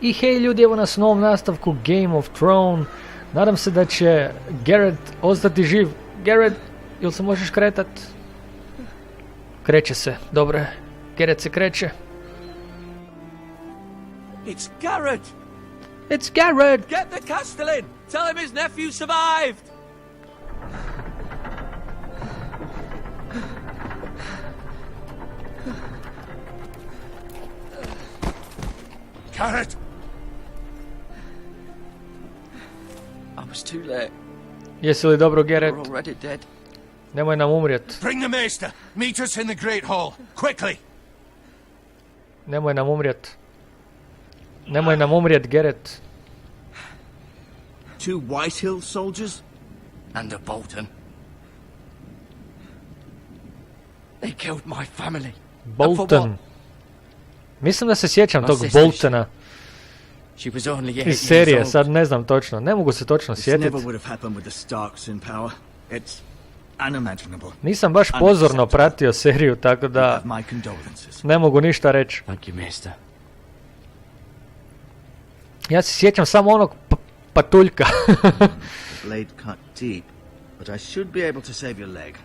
I hej ljudi, evo nas u novom nastavku Game of Thrones. Nadam se da će Garrett ostati živ. Garrett, jel se možeš kretat? Kreće se, dobro je. Garrett se kreće. It's Garrett! It's Garrett! Get the Castellan! Tell him his nephew survived! Garrett! I was too late. Jesi li dobro, Garrett? We're already dead. Nemoj nam umrijet. Bring the maester. Meet us in the great hall. Quickly. Nemoj nam umrijet. Nemoj nam umrijet, Garrett. 2 Whitehill soldiers? And a Bolton. They killed my family. Bolton. Mislim da se sjećam tog Boltona She was only 8 iz serije, years old. sad ne znam točno. Ne mogu se točno This never sjetiti. would have happened with the Starks in power. It's unimaginable. Nisam baš pozorno pratio seriju, tako You da have my condolences. ne mogu ništa reći. Thank you, Maester. Ja se sjećam samo onog patuljka. Blade cut deep, but I should be able to save your leg.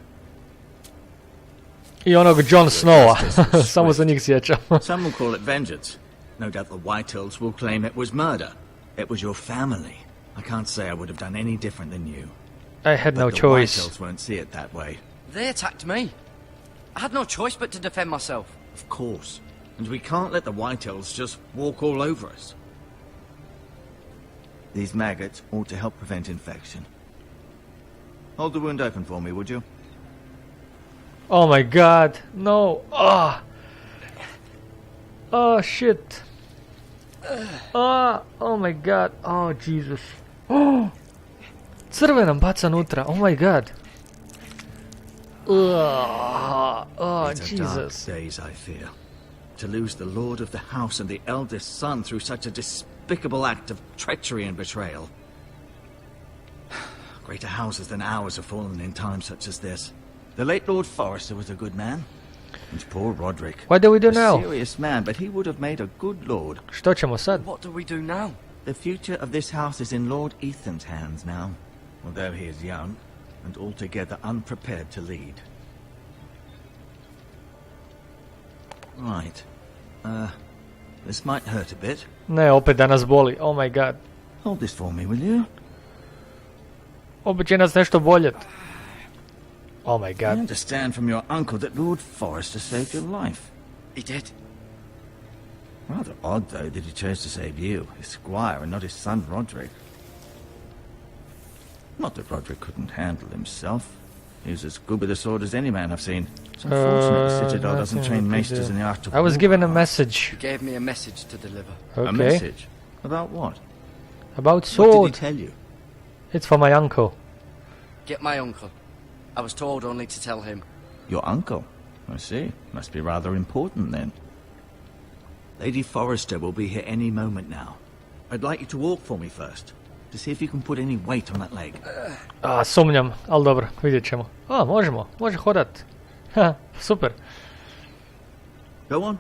I onog Jon Snowa. Samo se njih sjećam. Some will call it vengeance. No doubt the Whitehills will claim it was murder. It was your family. I can't say I would have done any different than you. I had no But the choice. Whitehills won't see it that way. They attacked me. I had no choice but to defend myself. Of course. And we can't let the Whitehills just walk all over us. These maggots ought to help prevent infection. Hold the wound open for me, would you? Oh my god, no. Oh shit. Oh my god. Oh Jesus. Crve nam baca nutra. Oh my god. Oh It's a dark Jesus. days, I fear. To lose the lord of the house and the eldest son through such a despicable act of treachery and betrayal. Greater houses than ours have fallen in times such as this. The late Lord Forrester was a good man. And poor Roderick. What do we do A now? serious man, but he would have made a good lord. Što ćemo sad? What do we do now? The future of this house is in Lord Ethan's hands now, although he is young and altogether unprepared to lead. Right. This might hurt a bit. Ne, opet da nas boli. Oh my god. Hold this for me, will you? Opet će nas nešto boljet. Oh my I god. understand from your uncle that Lord Forrester saved your life. He did. Rather odd, though, that he chose to save you, his squire, and not his son Roderick. Not that Roderick couldn't handle himself. He was as good with a sword as any man I've seen. It's unfortunate the Citadel doesn't nothing train we can maesters do. in the art of I was war. given a message. He gave me a message to deliver. A Okay. message? About what? About What sword. did he tell you? It's for my uncle. Get my uncle. I was told only to tell him. Your uncle? I see. Must be rather important, then. Lady Forrester will be here any moment now. I'd like you to walk for me first, to see if you can put any weight on that leg. Sumnjam, ali dobro, vidjet ćemo. Možemo, može hodat. Ha, super. Go on.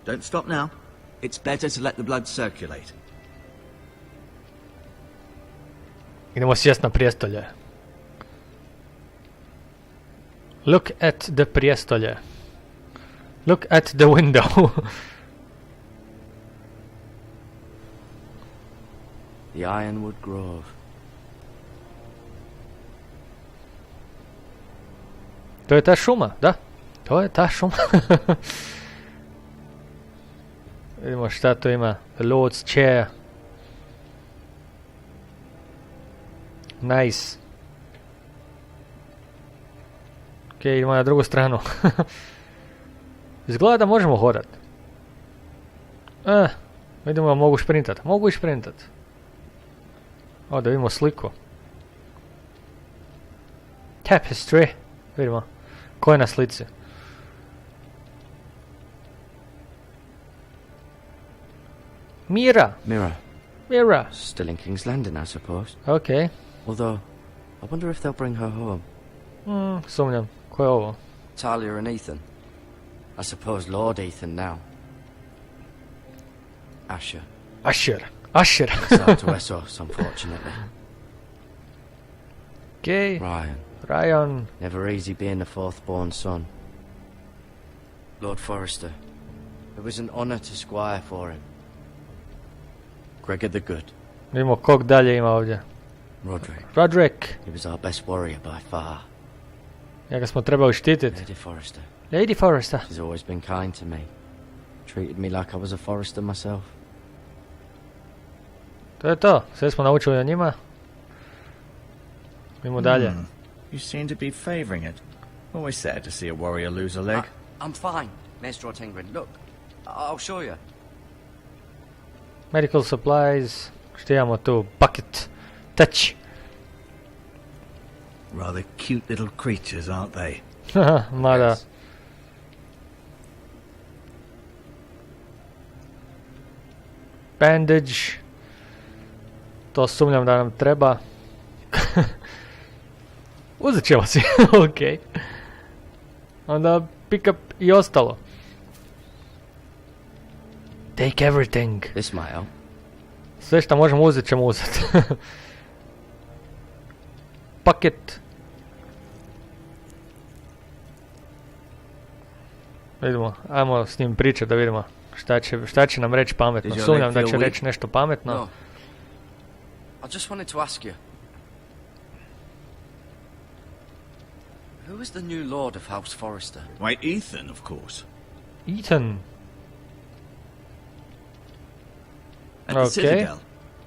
Don't stop now. It's better to let the blood circulate. Idemo sjest na prijestolje. Look at the prijestolje. Look at the window. The Ironwood Grove. To je ta šuma, da. To je ta šuma. Vidimo šta to ima. The Lord's Chair. Nice. Ok, idemo na drugu stranu. Izgleda da možemo hodat. Vidimo, mogu šprintat. Mogu i šprintat. Da vidimo sliku. Tapestry. Vidimo. Ko je na slici? Mira. Mira. Still in King's Landing, I suppose. Ok. Although, I wonder if they'll bring her home. Sumnjam. Ko je ovo? Talia and Ethan. I suppose Lord Ethan now. Asher. Asher. It's hard to Essos, unfortunately. Okay. Ryan. Ryan. Never easy being the fourth-born son. Lord Forrester. It was an honor to squire for him. Gregor the Good. Vidimo kog dalje ima ovdje. Roderick. He was our best warrior by far. Njega smo trebali štititi. Lady Forrester. Lady Forrester. She's always been kind to me. Treated me like I was a Forrester myself. To je to. Sve smo naučili o njima. Idemo dalje. You seem to be favoring it. Always sad to see a warrior lose a leg. I'm fine, Maester Ortengrin. Look, I'll show you. Medical supplies. Što imamo tu? Bucket. Touch. Rather cute little creatures, aren't they? Mada. Yes. Bandage. To sumnjam da nam treba. Uzet ćemo si. Ok. Onda pick up i ostalo. Take everything. This might help. Sve što možemo uzet ćemo uzet. Paket. Vidimo, ajmo s njim pričati da vidimo šta će nam reći pametno. Sumnjam da će reći nešto pametno. No. I just wanted to ask you. Who is the new Lord of House Forrester? Why, Ethan, of course. Ethan. At the Okay. Citadel,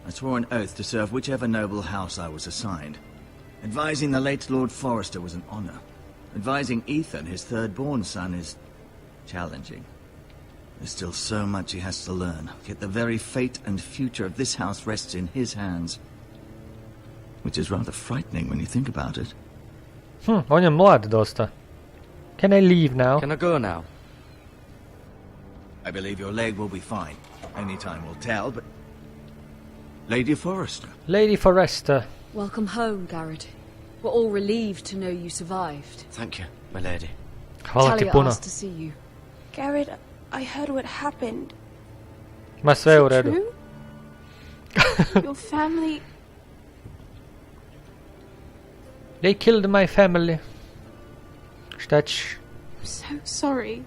I swore an oath to serve whichever noble house I was assigned. Advising the late Lord Forrester was an honor. Advising Ethan, his third-born son, is challenging. There's still so much he has to learn, yet the very fate and future of this house rests in his hands. Which is rather frightening when you think about it. On je mlad dosta. Can I leave now? Can I go now? I believe your leg will be fine. Only time will tell, but... Lady Forrester. Lady Forrester. Welcome home, Garrett. We're all relieved to know you survived. Thank you, my lady. Hvala ti Talia puno. asked to see you. Garrett, I heard what happened. Ma sve je u Is it redu. true? Your family... They killed my family. Šta ćeš? I'm so sorry.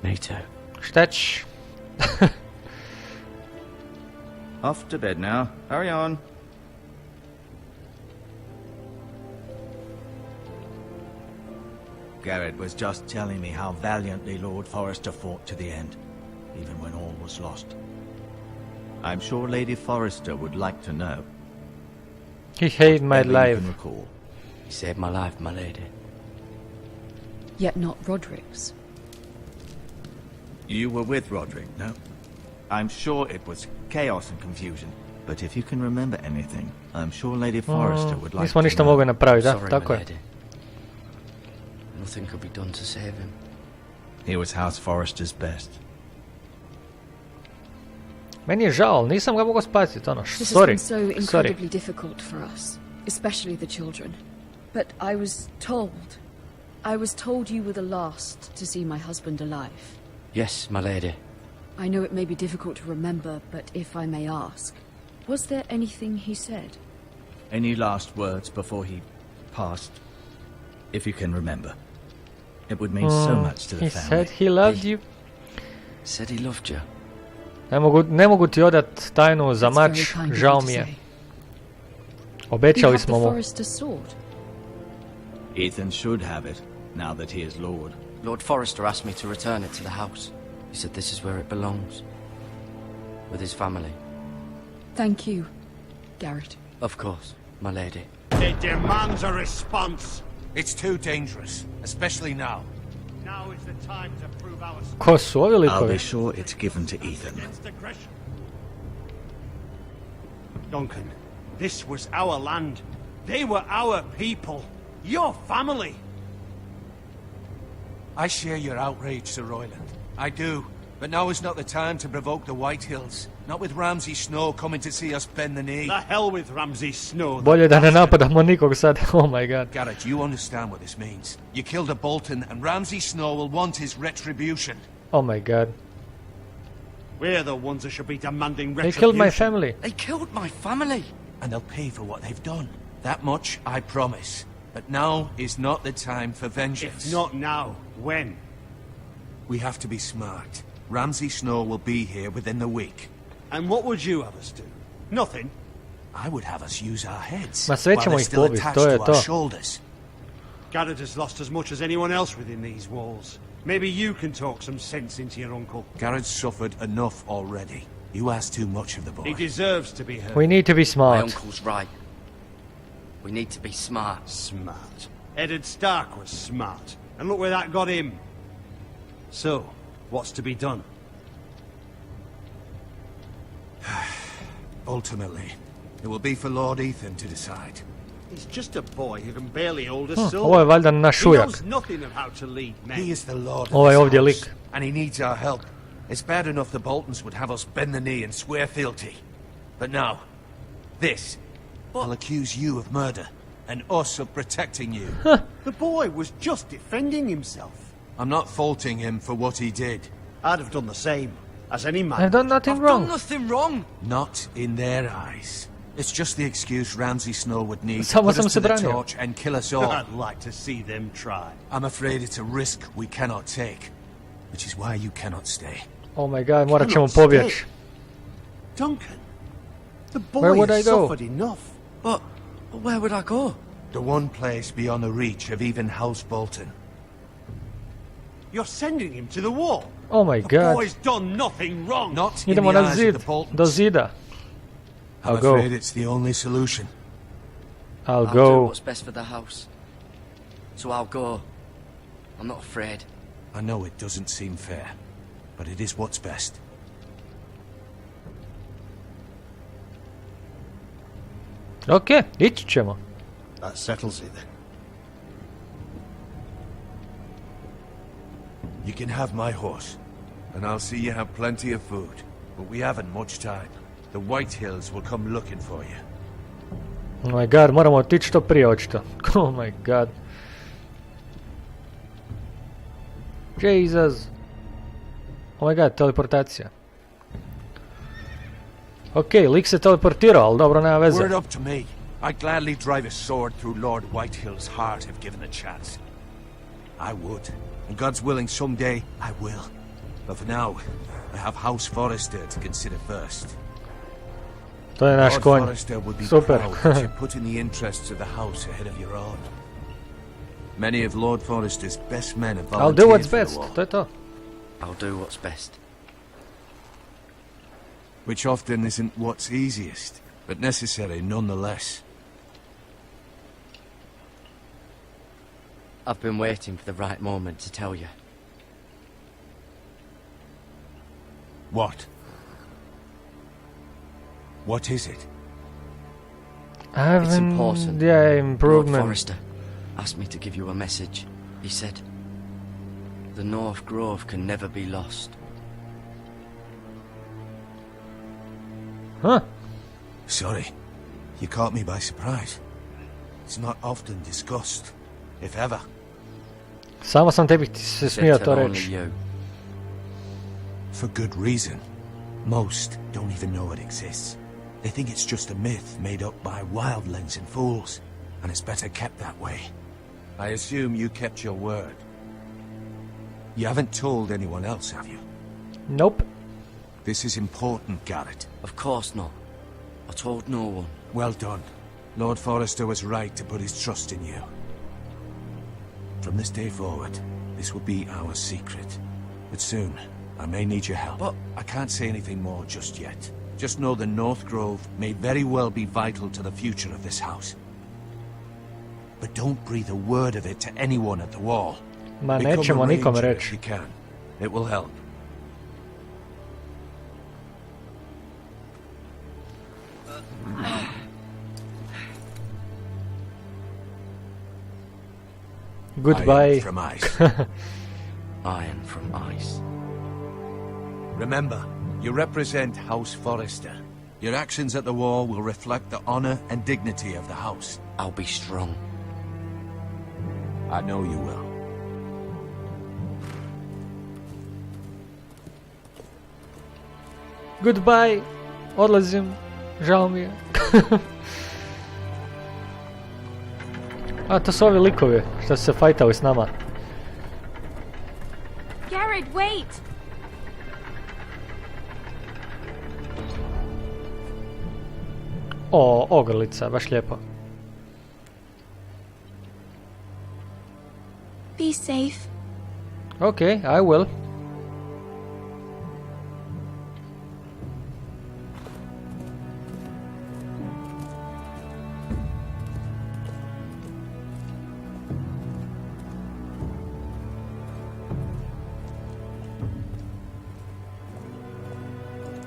Me too. Šta ćeš? Off to bed now. Hurry on. Garrett was just telling me how valiantly Lord Forrester fought to the end, even when all was lost. I'm sure Lady Forrester would like to know. He saved my Whatever you life. can recall. You saved my life, my lady. Yet not Roderick's. You were with Roderick, no? I'm sure it was chaos and confusion. But if you can remember anything, I'm sure Lady Forrester would like Nismo to ništa know. mogli napraviti, da? Sorry, Tako my je. lady. Nothing could be done to save him. He was House Forrester's best. Meni je žao, nisam ga mogao spasiti, ono. This has Sorry. been so Sorry. incredibly difficult for us, especially the children. But I was told you were the last to see my husband alive. Yes, my lady. I know it may be difficult to remember, but if I may ask, was there anything he said? Any last words before he passed? If you can remember. It would mean so much to the He family. said he loved you. Said he loved you. Ne mogu ti odat tajnu za That's very mač, kind of žao you to mi je. say. You Obećali have the smo mu. Forrester sword. Ethan should have it, now that he is Lord. Lord Forrester asked me to return it to the house. He said this is where it belongs. With his family. Thank you, Garrett. Of course, my lady. It demands a response. It's too dangerous, especially now. Now is the time to prove our Ko su ovi I'll be likovi? sure it's given to Ethan. against aggression. Duncan, this was our land. They were our people. Your family. I share your outrage, Sir Royland. I do. But now is not the time to provoke the White Hills. Not with Ramsay Snow coming to see us bend the knee. The hell with Ramsay Snow. Bolje da ne napadamo nikog sad. Oh my god. Garrett, you understand what this means. You killed a Bolton, and Ramsay Snow will want his retribution. Oh my god. We're the ones that should be demanding They retribution. killed my family. They killed my family. And they'll pay for what they've done. That much I promise. But now is not the time for vengeance. If not now, when? We have to be smart. Ramsay Snow will be here within the week. And what would you have us do? Nothing. I would have us use our heads. Ma sve while ćemo they're ih still pobiti, attached to je to to. our shoulders. Garrett has lost as much as anyone else within these walls. Maybe you can talk some sense into your uncle. Garrett's suffered enough already. You ask too much of the boy. He deserves to be heard. We need to be My smart. uncle's right. We need to be smart. Smart. Eddard Stark was smart. And look where that got him. So, what's to be done? Ultimately, it will be for Lord Ethan to decide. He's just a boy who can barely hold a Ovo je sword. valjda naš He ujak. knows nothing of how to lead men. He is the Lord of Ovaj this ovdje house, lik. and he needs our help. It's bad enough the Boltons would have us bend the knee and swear fealty. But now, this. I'll accuse you of murder, and us of protecting you. The boy was just defending himself. I'm not faulting him for what he did. I'd have done the same, as any man. I've done nothing I've wrong. done nothing wrong. Not in their eyes. It's just the excuse Ramsay Snow would need to Samo put sam us se to the branio. torch and kill us all. I'd like to see them try. I'm afraid it's a risk we cannot take, which is why you cannot stay. Oh my god, morat ćemo Cannot pobjeći. stay. Duncan, the Where boy would I has go? suffered enough. But where would I go? The one place beyond the reach of even House Bolton. You're sending him to the wall. Oh my The god. boy's done nothing wrong. Not in Idemo the na eyes zid. of the Boltons. Do zida. I'm I'll go. afraid it's the only solution. I'll do go. what's best for the house. So I'll go. I'm not afraid. I know it doesn't seem fair, but it is what's best. Ok, ići ćemo. That settles it then. You can have my horse, and I'll see you have plenty of food. But we haven't much time. The White Hills will come looking for you. Oh my god, moramo otići što prije očito. Oh my god. Jesus. Oh my god, teleportacija. Ok, lik se teleportirao, ali dobro, nema veze. Word up to me. I'd gladly drive a sword through Lord Whitehill's heart if given the chance. I would. And God's willing someday I will. But for now, I have House Forrester to consider first. To je naš Lord konj. Forrester would be Super. proud that you put in the interests of the house ahead of your own. Many of Lord Forrester's best men have I'll do volunteered what's for the best, war, to je to. I'll do what's best. which often isn't what's easiest, but necessary nonetheless. I've been waiting for the right moment to tell you. What? What is it? It's important. Yeah, Lord improvement. Forrester asked me to give you a message. He said, the North Grove can never be lost. Huh? Sorry, you caught me by surprise. It's not often discussed, if ever. Samo sam tebi se He smio said to tell only reći. you. For good reason. Most don't even know it exists. They think it's just a myth made up by wildlings and fools, and it's better kept that way. I assume you kept your word. You haven't told anyone else, have you? Nope. This is important, Garrett. Of course not. I told no one. Well done. Lord Forrester was right to put his trust in you. From this day forward, this will be our secret. But soon, I may need your help. But- I can't say anything more just yet. Just know the North Grove may very well be vital to the future of this house. But don't breathe a word of it to anyone at the wall. Ma Become a nećemo nikome ranger if reći. you can. It will help. Goodbye. Iron from ice. Iron from ice. Remember, you represent House Forrester. Your actions at the war will reflect the honor and dignity of the house. I'll be strong. I know you will. Goodbye. Odlazim. Žao mi je. A, to su ovi likovi što su se fajtali s nama. Garrett, wait! O, ogrlica, baš lijepo. Be safe. Okay, I will.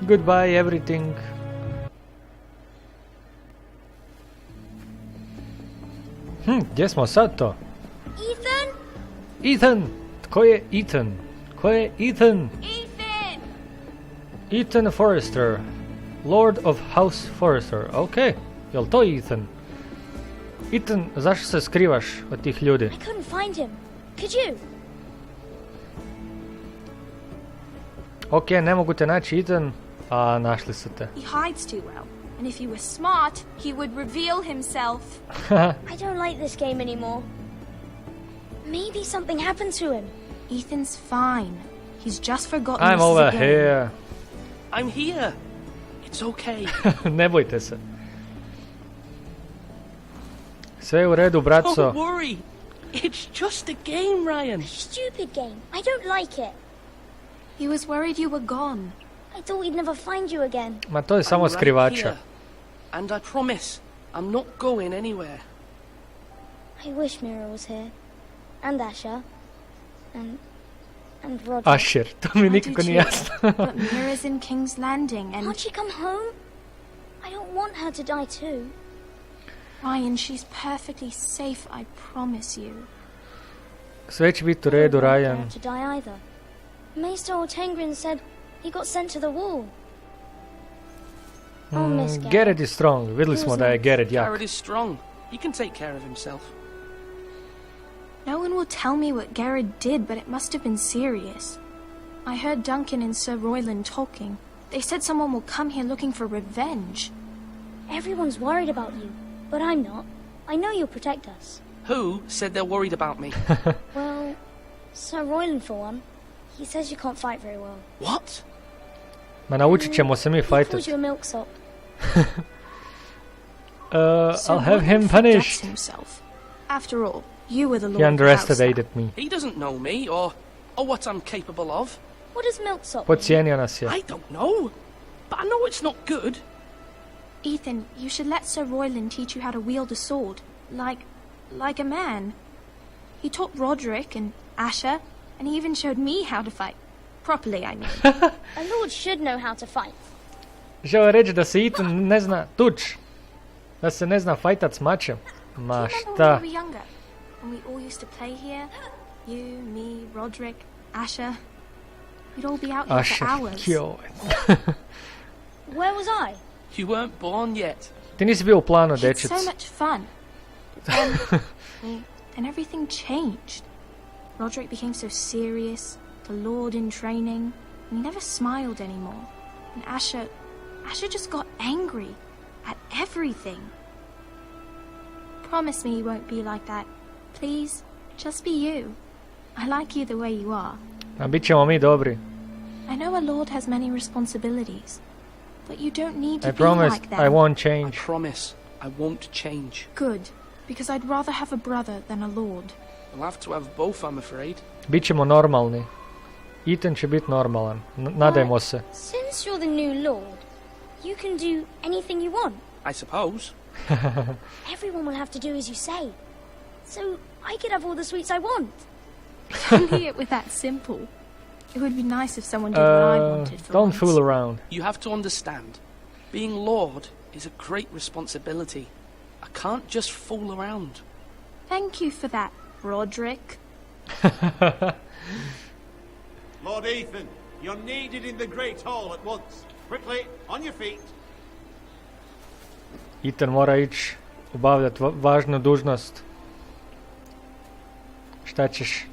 Goodbye, everything. Gdje smo sad to? Ethan? Ethan! Tko je Ethan? Ko je Ethan? Ethan! Ethan Forrester. Lord of House Forrester. Ok, jel to Ethan? Ethan, zašto se skrivaš od tih ljudi? I couldn't find him. Could you? Ok, ne mogu te naći, Ethan. A, našli su te. He hides too well. And if he was smart, he would reveal himself. I don't like this game anymore. Maybe something happened to him. Ethan's fine. He's just forgotten I'm this is over a game. here. I'm here. It's okay. Ne bojte se. Sve je u redu, bratco. Don't worry. It's just a game, Ryan. Stupid game. I don't like it. He was worried you were gone. I thought we'd never find you again. Ma to je samo I'm right skrivača. here. And I promise, I'm not going anywhere. I wish Mira was here. And Asher. And Roger. Asher, to mi I do nikako nije too. jasno. But Mira's in King's Landing and... Can't she come home? I don't want her to die too. Ryan, she's perfectly safe, I promise you. Sve će biti u redu, I don't want Ryan. her to die either. Maester Ortengrin said he got sent to the wall. Oh, Miss Garrett. Garrett is strong. Vidjeli smo da je Garrett jak. Garrett is strong. He can take care of himself. No one will tell me what Garrett did, but it must have been serious. I heard Duncan and Sir Royland talking. They said someone will come here looking for revenge. Everyone's worried about you, but I'm not. I know you'll protect us. Who said they're worried about me? Well, Sir Royland for one. He says you can't fight very well. What? Ma naučit ćemo se mi He calls fajtat. you a milksop. Sir I'll have Royland him forgets punished. himself. After all, you were the Lord He of the house. underestimated me. He doesn't know me or what I'm capable of. What does milksop mean? Podcijenio nas je. I don't know. But I know it's not good. Ethan, you should let Sir Royland teach you how to wield a sword. Like a man. He taught Roderick and Asher, and he even showed me how to fight. Properly, I mean. A lord should know how to fight. Žele reći da se Ethan ne zna tuč. Da se ne zna fajtat s mačem. Ma Do you remember when šta? we were younger? When we all used to play here? You, me, Roderick, Asher. We'd all be out here Asher, for hours. joj. Where was I? You weren't born yet. Ti nisi bio u planu, It's dečec. so much fun. Then everything changed. Roderick became so serious, the Lord in training, and he never smiled anymore. And Asher just got angry at everything. Promise me you won't be like that. Please, just be you. I like you the way you are. A bit ćemo mi dobri. I know a lord has many responsibilities, but you don't need to I be promise like that. I won't I change. promise I won't change. Good, because I'd rather have a brother than a lord. I'll have to have both, I'm afraid. Bit ćemo normalni. Ethan će biti normalan. Nadajmo se. Since you're the new lord, you can do anything you want. I suppose. Everyone will have to do as you say. So I could have all the sweets I want. Don't be it with that simple. It would be nice if someone did what I wanted for Don't once. fool around. You have to understand. Being Lord is a great responsibility. I can't just fool around. Thank you for that, Roderick. Lord Ethan, you're needed in the Great Hall at once. Quickly, on your feet. Ethan mora ići obavljati važnu dužnost. Šta ćeš?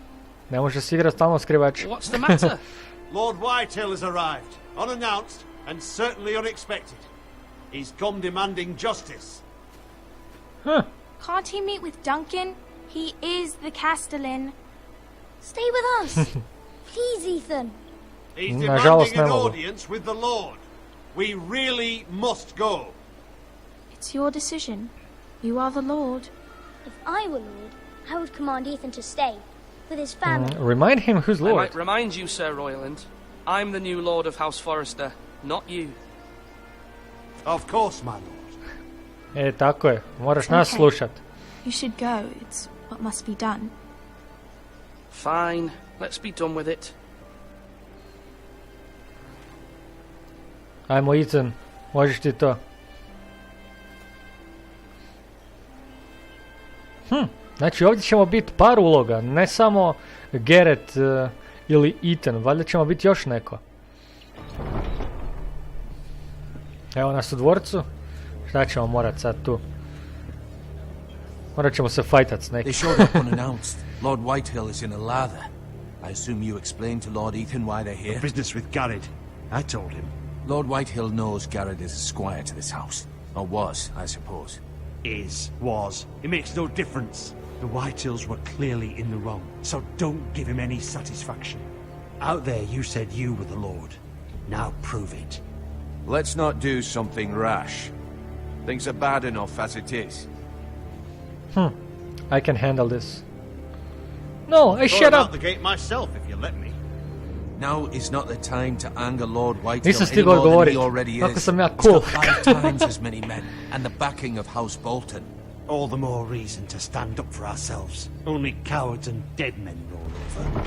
Ne možeš si igrati stalno skrivač. What's the matter? Lord Whitehill has arrived, unannounced, and certainly unexpected. He's come demanding justice. Huh. Can't he meet with Duncan? He is the Castellan. Stay with us. Please, Ethan. He's Nažalost, demanding an ne mogu. audience with the Lord. We really must go. It's your decision. You are the Lord. If I were Lord, I would command Ethan to stay with his family. Remind him who's I Lord. might remind you, Sir Royland, I'm the new Lord of House Forrester, not you. Of course, my lord. Tako je. Moraš nas Okay. slušat. You should go. It's what must be done. Fine, let's be done with it. Ajmo, Ethan. Možeš ti to. Znači ovdje ćemo biti par uloga. Ne samo Garrett ili Ethan. Valjda ćemo biti još neko. Evo nas u dvorcu. Šta ćemo morat sad tu? Morat ćemo se fajtat s nekim. They showed up unannounced. Lord Whitehill is in a lather. I assume you explained to Lord Ethan why they're here? Business with Garrett. I told him. Lord Whitehill knows Garrett is a squire to this house. Or was, I suppose. Was. It makes no difference. The Whitehills were clearly in the wrong, so don't give him any satisfaction. Out there you said you were the Lord. Now prove it. Let's not do something rash. Things are bad enough as it is. I can handle this. No, Throw shut him out up! the gate myself if you let me. Now is not the time to anger Lord Whitehill Nisam any stigao more than odgovorit. he already Kako is. sam ja He's cool. got 5 times as many men, and the backing of House Bolton. All the more reason to stand up for ourselves. Only cowards and dead men roll over.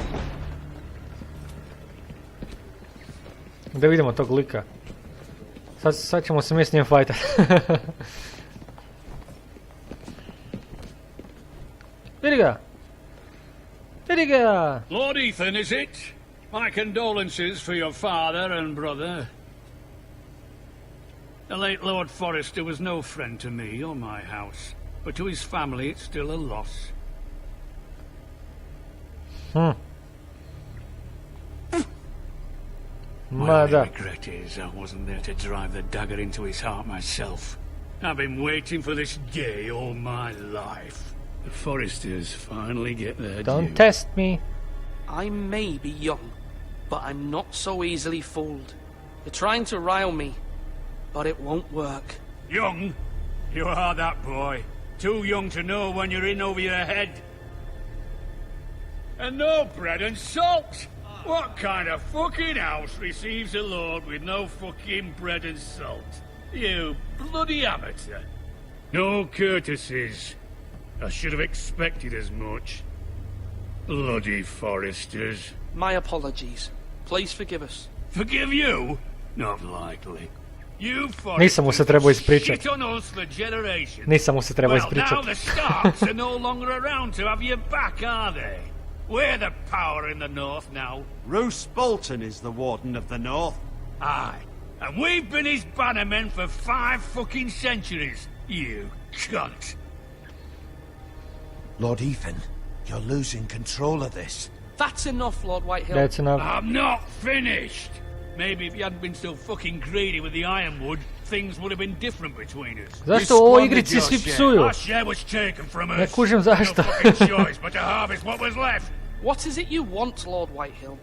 Da vidimo tog lika. Sad ćemo se mi s njim fajtat. Vidi ga! Vidi ga! Lord Ethan, is it? My condolences for your father and brother. The late Lord Forrester was no friend to me or my house, but to his family it's still a loss. My Ma only da. regret is I wasn't there to drive the dagger into his heart myself. I've been waiting for this day all my life. The Forresters finally get their Don't due. test me. I may be young, but I'm not so easily fooled. You're trying to rile me, but it won't work. Young? You are that boy. Too young to know when you're in over your head. And no bread and salt! What kind of fucking house receives a lord with no fucking bread and salt? You bloody amateur. No courtesies. I should have expected as much. Bloody Forresters. My apologies. Please forgive us. Forgive you? Not likely. You Nisam mu se trebao ispričat. shit on us for generations. Nisam mu se trebao Well, now ispričat. the Starks are no longer around to have you back, are they? We're the power in the north now. Roose Bolton is the Warden of the North. Aye. And we've been his bannermen for 5 fucking centuries. You cunt. Lord Ethan, you're losing control of this. That's enough, Lord Whitehill. That's enough. I'm not finished. Maybe if you hadn't been so fucking greedy with the ironwood, things would have been different between us. Zašto u ovoj igrici svi psuju? Our share was taken from us. Ne kužim zašto. No fucking choice but to harvest what was left. What is it you want, Lord Whitehill?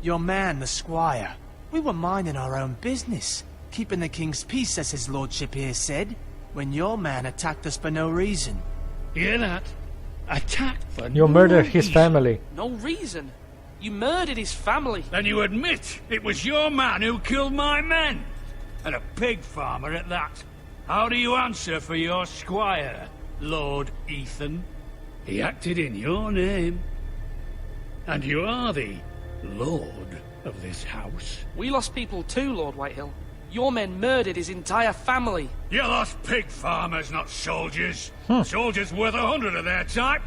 Your man, the squire. We were minding our own business, keeping the king's peace, as his lordship here said, when your man attacked us for no reason. Hear that? Attacked for You no murdered his reason. family. No reason. You murdered his family. Then you admit it was your man who killed my men. And a pig farmer at that. How do you answer for your squire, Lord Ethan? He acted in your name. And you are the Lord of this house. We lost people too, Lord Whitehill. Your men murdered his entire family. You lost pig farmers, not soldiers. Soldiers worth 100 of their type.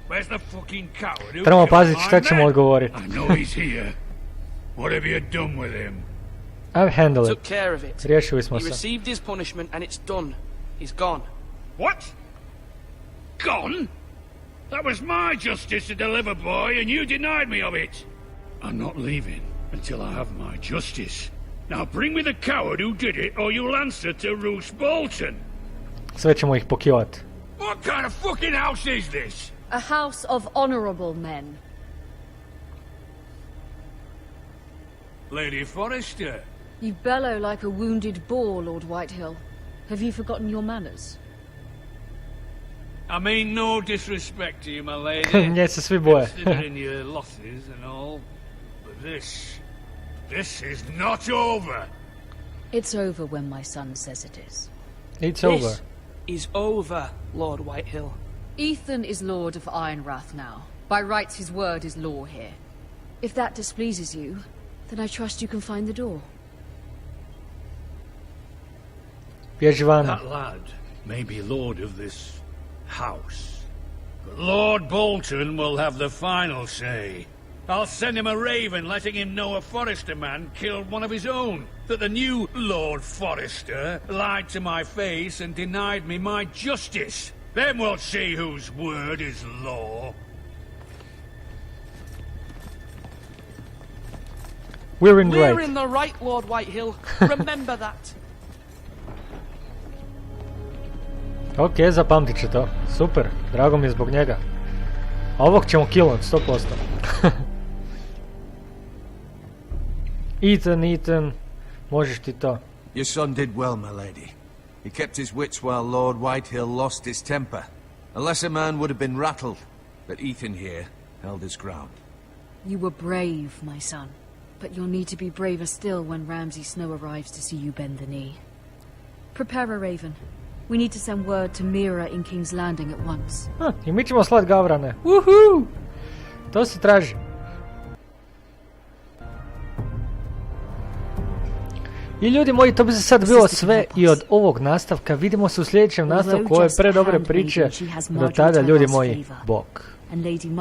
Where's the fucking coward who Trebamo killed paziti my šta ćemo men? odgovoriti. I know he's here. What have you done with him? I've handled Took it. care of it. Riješili smo He se. received his punishment and it's done. He's gone. What? gone? That was my justice to deliver, boy, and you denied me of it. I'm not leaving until I have my justice. Now bring me the coward who did it, or you'll answer to Roose Bolton. Sve ćemo ih pokivati. What kind of fucking house is this? A house of honorable men. Lady Forrester. You bellow like a wounded boar, Lord Whitehill. Have you forgotten your manners? I mean no disrespect to you, my lady. Nje se svi boje. Considering your losses and all. But this is not over. It's over when my son says it is. It's over. This is over, Lord Whitehill. Ethan is Lord of Ironrath now. By rights his word is law here. If that displeases you, then I trust you can find the door. Bježi van. That lad may be lord of this house, but Lord Bolton will have the final say. I'll send him a raven letting him know a Forrester man killed one of his own, that the new Lord Forrester lied to my face and denied me my justice. Then we'll see whose word is law. We're in We're right. in the right, Lord Whitehill. Remember that. Ok, zapamtit će to. Super, drago mi je zbog njega. A ovog ćemo killnut, 100%. Ethan, možeš ti to. Your son did well, my lady. He kept his wits while Lord Whitehill lost his temper. A lesser man would have been rattled, but Ethan here held his ground. You were brave, my son. But you'll need to be braver still when Ramsay Snow arrives to see you bend the knee. Prepare a raven. We need to send word to Mira in King's Landing at once. I mi ćemo slat gavrane. Woohoo! To se traži. I ljudi moji, to bi se sad bilo sve i od ovog nastavka. Vidimo se u sljedećem nastavku ove predobre priče. Do tada, ljudi moji, bok.